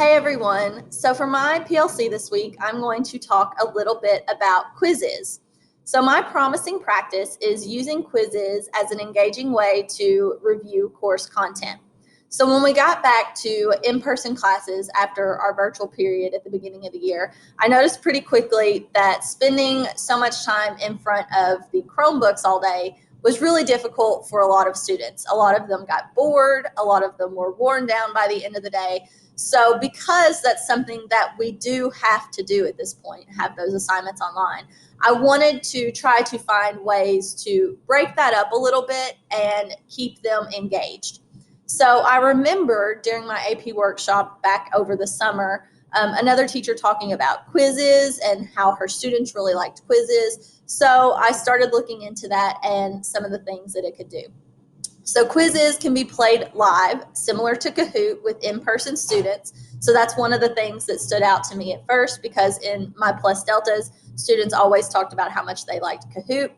Hey everyone. So for my PLC this week, I'm going to talk a little bit about quizzes. So my promising practice is using quizzes as an engaging way to review course content. So when we got back to in-person classes after our virtual period at the beginning of the year, I noticed pretty quickly that spending so much time in front of the Chromebooks all day was really difficult for a lot of students. A lot of them got bored, a lot of them were worn down by the end of the day. So because that's something that we do have to do at this point, have those assignments online, I wanted to try to find ways to break that up a little bit and keep them engaged. So I remember during my AP workshop back over the summer, another teacher talking about quizzes and how her students really liked quizzes. So I started looking into that and some of the things that it could do. So quizzes can be played live, similar to Kahoot with in-person students. So that's one of the things that stood out to me at first, because in my Plus Deltas, students always talked about how much they liked Kahoot.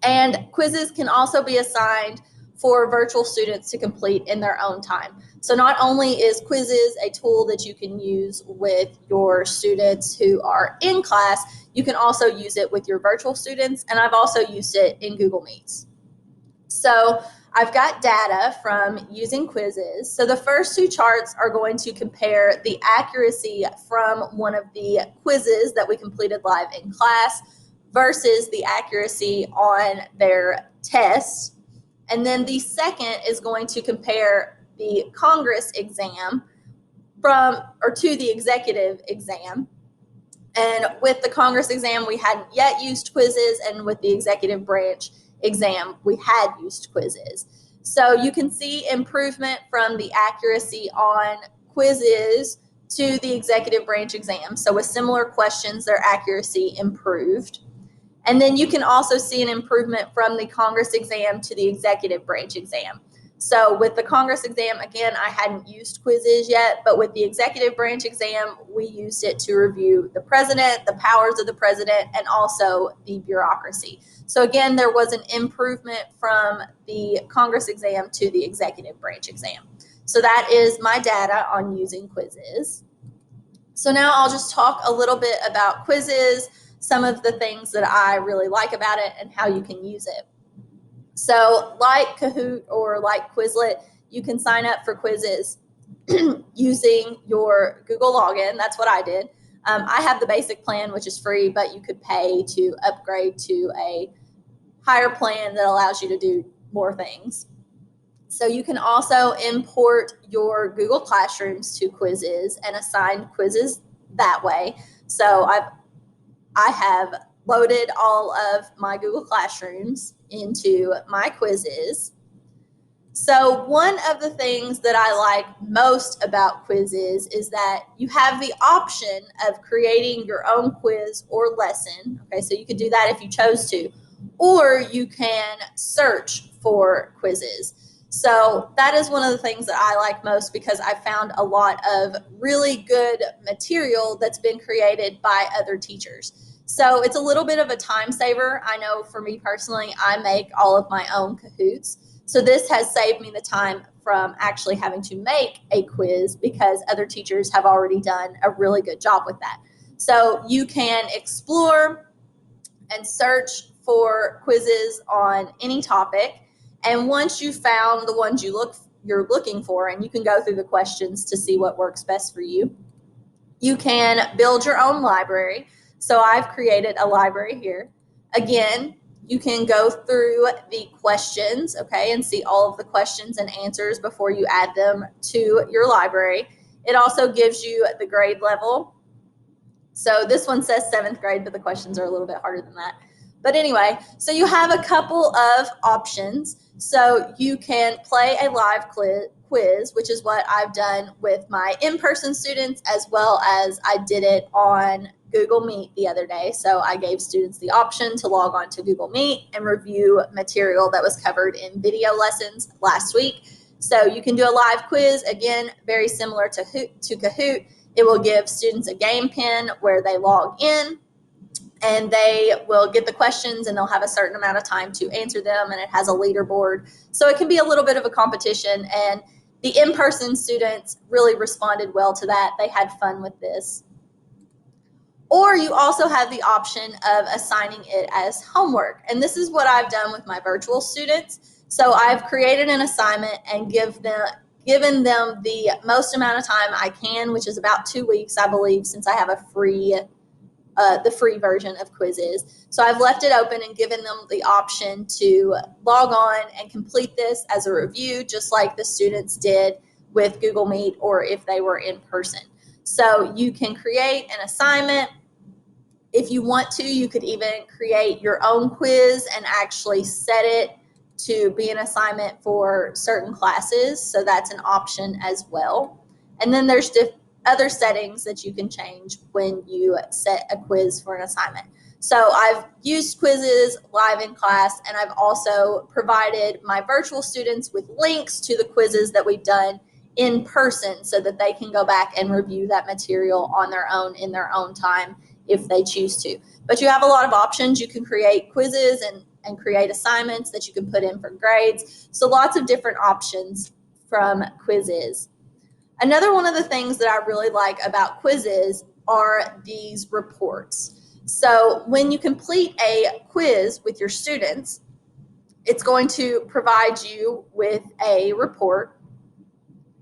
And quizzes can also be assigned for virtual students to complete in their own time. So not only is quizzes a tool that you can use with your students who are in class, you can also use it with your virtual students. And I've also used it in Google Meets. So I've got data from using quizzes. So the first two charts are going to compare the accuracy from one of the quizzes that we completed live in class versus the accuracy on their tests. And then the second is going to compare the Congress exam to the executive exam. And with the Congress exam, we hadn't yet used quizzes, and with the executive branch exam, we had used quizzes. So you can see improvement from the accuracy on quizzes to the executive branch exam. So with similar questions, their accuracy improved. And then you can also see an improvement from the Congress exam to the executive branch exam. So with the Congress exam, again, I hadn't used quizzes yet, but with the executive branch exam, we used it to review the president, the powers of the president, and also the bureaucracy. So again, there was an improvement from the Congress exam to the executive branch exam. So that is my data on using quizzes. So now I'll just talk a little bit about quizzes, some of the things that I really like about it, and how you can use it. So like Kahoot or like Quizlet, you can sign up for quizzes using your Google login. That's what I did. I have the basic plan, which is free, but you could pay to upgrade to a higher plan that allows you to do more things. So you can also import your Google Classrooms to quizzes and assign quizzes that way. So I have loaded all of my Google Classrooms into my quizzes. So one of the things that I like most about quizzes is that you have the option of creating your own quiz or lesson. Okay, so you could do that if you chose to, or you can search for quizzes. So that is one of the things that I like most, because I found a lot of really good material that's been created by other teachers. So it's a little bit of a time saver. I know for me personally, I make all of my own Kahoots. So this has saved me the time from actually having to make a quiz, because other teachers have already done a really good job with that. So you can explore and search for quizzes on any topic. And once you've found the ones you're looking for, and you can go through the questions to see what works best for you, you can build your own library. So I've created a library here. Again, you can go through the questions, okay, and see all of the questions and answers before you add them to your library. It also gives you the grade level. So this one says 7th grade, but the questions are a little bit harder than that. But anyway, so you have a couple of options. So you can play a live quiz, which is what I've done with my in-person students, as well as I did it on Google Meet the other day. So I gave students the option to log on to Google Meet and review material that was covered in video lessons last week. So you can do a live quiz, again, very similar to Kahoot. It will give students a game pin where they log in, and they will get the questions, and they'll have a certain amount of time to answer them, and it has a leaderboard. So it can be a little bit of a competition, and The in-person students really responded well to that. They had fun with this. Or you also have the option of assigning it as homework. And this is what I've done with my virtual students. So I've created an assignment and given them the most amount of time I can, which is about 2 weeks, I believe, since I have the free version of Quizzes. So I've left it open and given them the option to log on and complete this as a review, just like the students did with Google Meet or if they were in person. So you can create an assignment. If you want to, you could even create your own quiz and actually set it to be an assignment for certain classes. So that's an option as well. And then there's other settings that you can change when you set a quiz for an assignment. So I've used Quizzes live in class, and I've also provided my virtual students with links to the quizzes that we've done in person so that they can go back and review that material on their own in their own time if they choose to. But you have a lot of options. You can create quizzes and create assignments that you can put in for grades. So lots of different options from Quizzes. Another one of the things that I really like about Quizzes are these reports. So when you complete a quiz with your students, it's going to provide you with a report.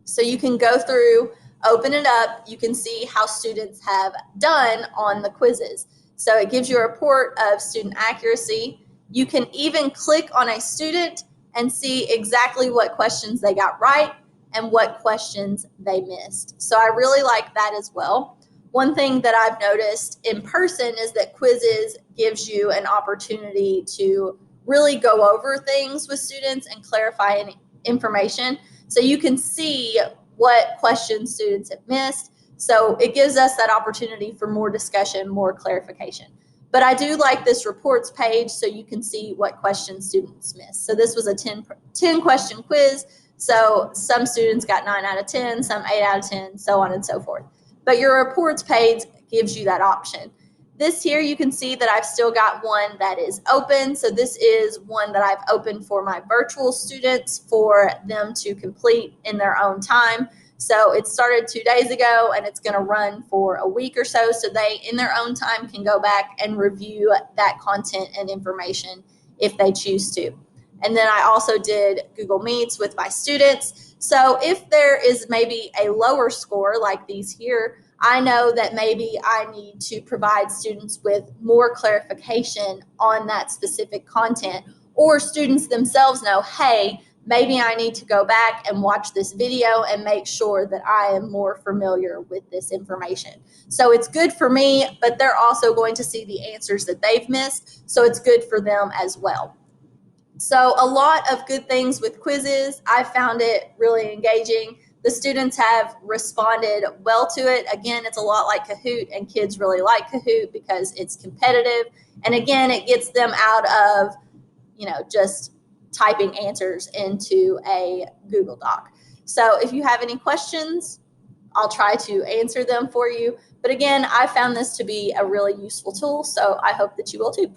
So you can go through, open it up, you can see how students have done on the quizzes. So it gives you a report of student accuracy. You can even click on a student and see exactly what questions they got right and what questions they missed. So I really like that as well. One thing that I've noticed in person is that Quizzes gives you an opportunity to really go over things with students and clarify any information. So you can see what questions students have missed. So it gives us that opportunity for more discussion, more clarification. But I do like this reports page so you can see what questions students missed. So this was a 10 question quiz. So some students got 9 out of 10, some 8 out of 10, so on and so forth. But your reports page gives you that option. This here, you can see that I've still got one that is open. So this is one that I've opened for my virtual students for them to complete in their own time. So it started 2 days ago and it's going to run for a week or so. So they, in their own time, can go back and review that content and information if they choose to. And then I also did Google Meets with my students. So if there is maybe a lower score like these here, I know that maybe I need to provide students with more clarification on that specific content, or students themselves know, hey, maybe I need to go back and watch this video and make sure that I am more familiar with this information. So it's good for me, but they're also going to see the answers that they've missed, so it's good for them as well. So a lot of good things with Quizzes. I found it really engaging. The students have responded well to it. Again, it's a lot like Kahoot, and kids really like Kahoot because it's competitive. And again, it gets them out of, just typing answers into a Google Doc. So if you have any questions, I'll try to answer them for you. But again, I found this to be a really useful tool, so I hope that you will too.